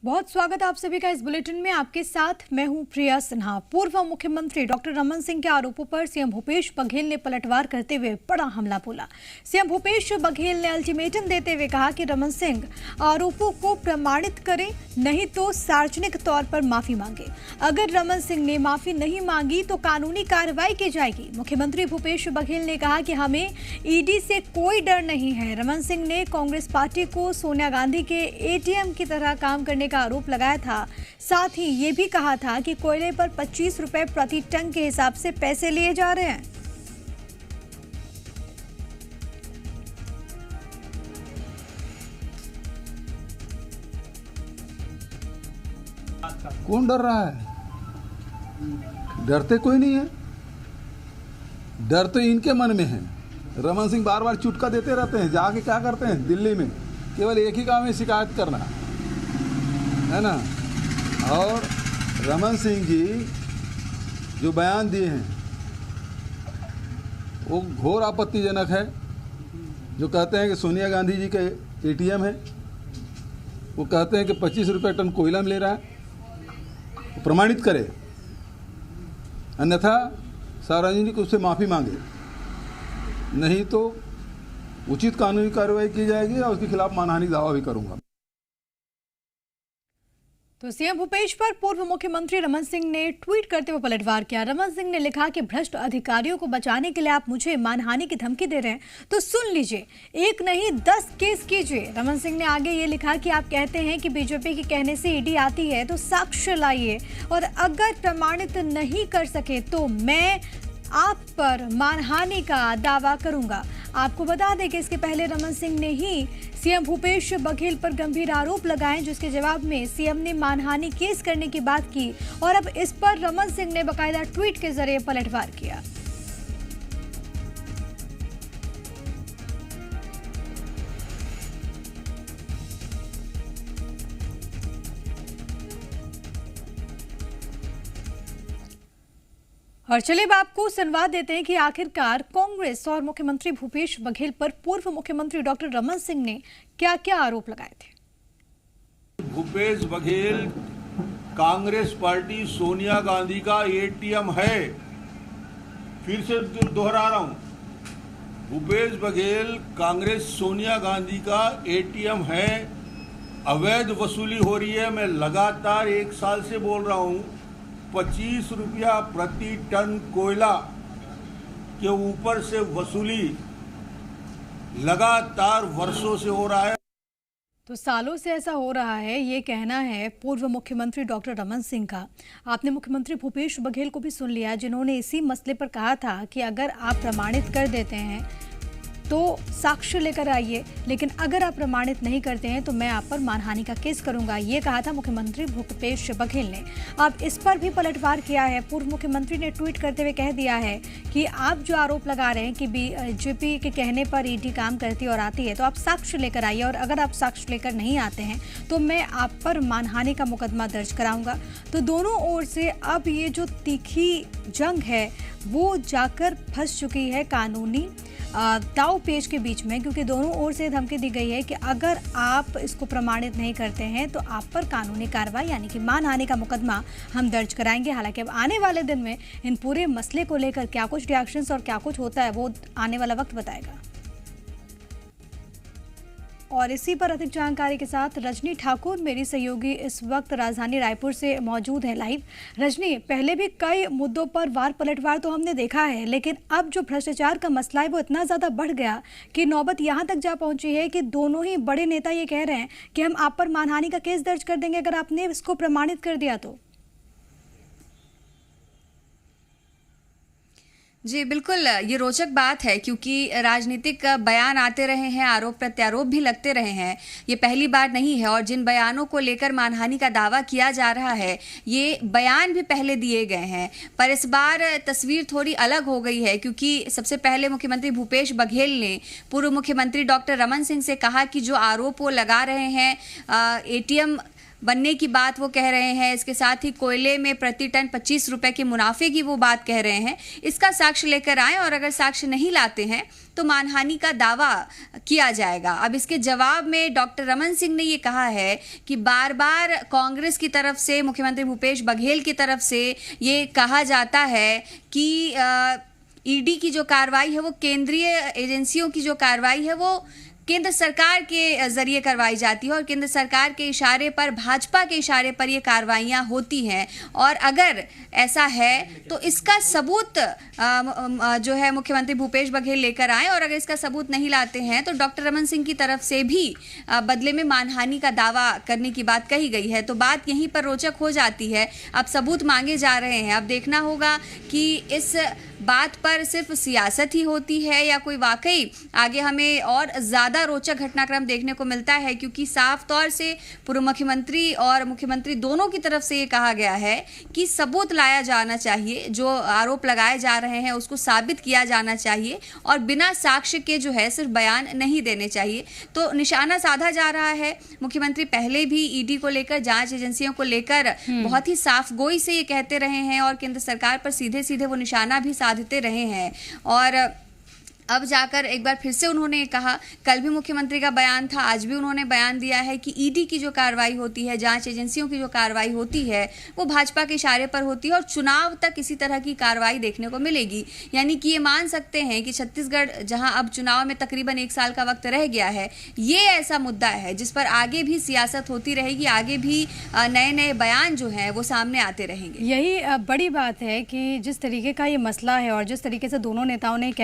बहुत स्वागत है आप सभी का इस बुलेटिन में। आपके साथ मैं हूं प्रिया सिन्हा। पूर्व मुख्यमंत्री डॉक्टर रमन सिंह के आरोपों पर सीएम भूपेश बघेल ने पलटवार करते हुए बड़ा हमला बोला। सीएम भूपेश बघेल ने अल्टीमेटम देते हुए कहा कि रमन सिंह आरोपों को प्रमाणित करें, नहीं तो सार्वजनिक तौर पर माफी मांगे। अगर रमन सिंह ने माफी नहीं मांगी तो कानूनी कार्रवाई की जाएगी। मुख्यमंत्री भूपेश बघेल ने कहा कि हमें ईडी से कोई डर नहीं है। रमन सिंह ने कांग्रेस पार्टी को सोनिया गांधी के एटीएम की तरह काम करने का आरोप लगाया था। साथ ही ये भी कहा था कि कोयले पर 25 रुपए प्रति टन के हिसाब से पैसे लिए जा रहे हैं। कौन डर रहा है? डरते कोई नहीं है। डर तो इनके मन में है। रमन सिंह बार बार चुटका देते रहते हैं। जाके क्या करते हैं दिल्ली में? केवल एक ही काम है, शिकायत करना है ना। और रमन सिंह जी जो बयान दिए हैं वो घोर आपत्तिजनक है। जो कहते हैं कि सोनिया गांधी जी के एटीएम है, वो कहते हैं कि 25 रुपये टन कोयला ले रहा है, वो प्रमाणित करे, अन्यथा सार्वजनिक रूप से माफ़ी मांगे, नहीं तो उचित कानूनी कार्रवाई की जाएगी और उसके खिलाफ मानहानि दावा भी करूंगा। तो सीएम भूपेश पर पूर्व मुख्यमंत्री रमन सिंह ने ट्वीट करते हुए पलटवार किया। रमन सिंह ने लिखा कि भ्रष्ट अधिकारियों को बचाने के लिए आप मुझे मानहानि की धमकी दे रहे हैं, तो सुन लीजिए, एक नहीं 10 केस कीजिए। रमन सिंह ने आगे ये लिखा कि आप कहते हैं कि बीजेपी के कहने से ईडी आती है तो साक्ष्य लाइए, और अगर प्रमाणित नहीं कर सके तो मैं आप पर मानहानि का दावा करूंगा। आपको बता दें कि इसके पहले रमन सिंह ने ही सीएम भूपेश बघेल पर गंभीर आरोप लगाए, जिसके जवाब में सीएम ने मानहानि केस करने की बात की, और अब इस पर रमन सिंह ने बाकायदा ट्वीट के जरिए पलटवार किया। और चलिए अब आपको संवाद देते हैं कि आखिरकार कांग्रेस और मुख्यमंत्री भूपेश बघेल पर पूर्व मुख्यमंत्री डॉक्टर रमन सिंह ने क्या क्या आरोप लगाए थे। भूपेश बघेल कांग्रेस पार्टी सोनिया गांधी का एटीएम है। फिर से दोहरा रहा हूं, भूपेश बघेल कांग्रेस सोनिया गांधी का एटीएम है। अवैध वसूली हो रही है। मैं लगातार 1 साल से बोल रहा हूं, 25 रुपया प्रति टन कोयला के ऊपर से वसूली लगातार वर्षों से हो रहा है। तो सालों से ऐसा हो रहा है, ये कहना है पूर्व मुख्यमंत्री डॉक्टर रमन सिंह का। आपने मुख्यमंत्री भूपेश बघेल को भी सुन लिया, जिन्होंने इसी मसले पर कहा था कि अगर आप प्रमाणित कर देते हैं तो साक्ष्य लेकर आइए, लेकिन अगर आप प्रमाणित नहीं करते हैं तो मैं आप पर मानहानि का केस करूंगा। ये कहा था मुख्यमंत्री भूपेश बघेल ने। अब इस पर भी पलटवार किया है। पूर्व मुख्यमंत्री ने ट्वीट करते हुए कह दिया है कि आप जो आरोप लगा रहे हैं कि बीजेपी के कहने पर ईडी काम करती और आती है, तो आप साक्ष्य लेकर आइए, और अगर आप साक्ष्य लेकर नहीं आते हैं तो मैं आप पर मानहानि का मुकदमा दर्ज कराऊंगा। तो दोनों ओर से अब ये जो तीखी जंग है वो जाकर फंस चुकी है कानूनी दाव पेच के बीच में, क्योंकि दोनों ओर से धमकी दी गई है कि अगर आप इसको प्रमाणित नहीं करते हैं तो आप पर कानूनी कार्रवाई यानी कि मानहानि का मुकदमा हम दर्ज कराएंगे। हालांकि अब आने वाले दिन में इन पूरे मसले को लेकर क्या कुछ रिएक्शंस और क्या कुछ होता है वो आने वाला वक्त बताएगा। और इसी पर अधिक जानकारी के साथ रजनी ठाकुर मेरी सहयोगी इस वक्त राजधानी रायपुर से मौजूद है लाइव। रजनी, पहले भी कई मुद्दों पर वार पलटवार तो हमने देखा है, लेकिन अब जो भ्रष्टाचार का मसला है वो इतना ज़्यादा बढ़ गया कि नौबत यहाँ तक जा पहुँची है कि दोनों ही बड़े नेता ये कह रहे हैं कि हम आप पर मानहानि का केस दर्ज कर देंगे अगर आपने इसको प्रमाणित कर दिया तो। जी बिल्कुल, ये रोचक बात है क्योंकि राजनीतिक बयान आते रहे हैं, आरोप प्रत्यारोप भी लगते रहे हैं। ये पहली बार नहीं है, और जिन बयानों को लेकर मानहानि का दावा किया जा रहा है ये बयान भी पहले दिए गए हैं। पर इस बार तस्वीर थोड़ी अलग हो गई है, क्योंकि सबसे पहले मुख्यमंत्री भूपेश बघेल ने पूर्व मुख्यमंत्री डॉक्टर रमन सिंह से कहा कि जो आरोप वो लगा रहे हैं एटीएम बनने की बात वो कह रहे हैं, इसके साथ ही कोयले में प्रति टन 25 रुपए के मुनाफे की वो बात कह रहे हैं। इसका साक्ष्य लेकर आए और अगर साक्ष्य नहीं लाते हैं तो मानहानि का दावा किया जाएगा। अब इसके जवाब में डॉक्टर रमन सिंह ने ये कहा है कि बार बार कांग्रेस की तरफ से, मुख्यमंत्री भूपेश बघेल की तरफ से ये कहा जाता है कि ईडी की जो कार्रवाई है वो केंद्रीय एजेंसियों की जो कार्रवाई है वो केंद्र सरकार के जरिए करवाई जाती है और केंद्र सरकार के इशारे पर, भाजपा के इशारे पर ये कार्रवाइयाँ होती हैं। और अगर ऐसा है तो इसका सबूत जो है मुख्यमंत्री भूपेश बघेल लेकर आए और अगर इसका सबूत नहीं लाते हैं तो डॉक्टर रमन सिंह की तरफ से भी बदले में मानहानि का दावा करने की बात कही गई है। तो बात यहीं पर रोचक हो जाती है। अब सबूत मांगे जा रहे हैं, अब देखना होगा कि इस बात पर सिर्फ सियासत ही होती है या कोई वाकई आगे हमें और ज़्यादा रोचक घटनाक्रम देखने को मिलता है, क्योंकि साफ तौर से पूर्व मुख्यमंत्री और मुख्यमंत्री दोनों की तरफ से ये कहा गया है कि सबूत लाया जाना चाहिए, जो आरोप लगाए जा रहे हैं उसको साबित किया जाना चाहिए और बिना साक्ष्य के जो है सिर्फ बयान नहीं देने चाहिए। तो निशाना साधा जा रहा है। मुख्यमंत्री पहले भी ईडी को लेकर, जांच एजेंसियों को लेकर बहुत ही साफ गोई से ये कहते रहे हैं और केंद्र सरकार पर सीधे सीधे वो निशाना भी साधते रहे हैं। और अब जाकर एक बार फिर से उन्होंने कहा, कल भी मुख्यमंत्री का बयान था, आज भी उन्होंने बयान दिया है कि ईडी की जो कार्रवाई होती है, जांच एजेंसियों की जो कार्रवाई होती है वो भाजपा के इशारे पर होती है और चुनाव तक इसी तरह की कार्रवाई देखने को मिलेगी। यानी कि ये मान सकते हैं कि छत्तीसगढ़, जहां अब चुनाव में तकरीबन 1 साल का वक्त रह गया है, ये ऐसा मुद्दा है जिस पर आगे भी सियासत होती रहेगी, आगे भी नए नए बयान जो हैं वो सामने आते रहेंगे। यही बड़ी बात है कि जिस तरीके का ये मसला है और जिस तरीके से दोनों नेताओं ने कह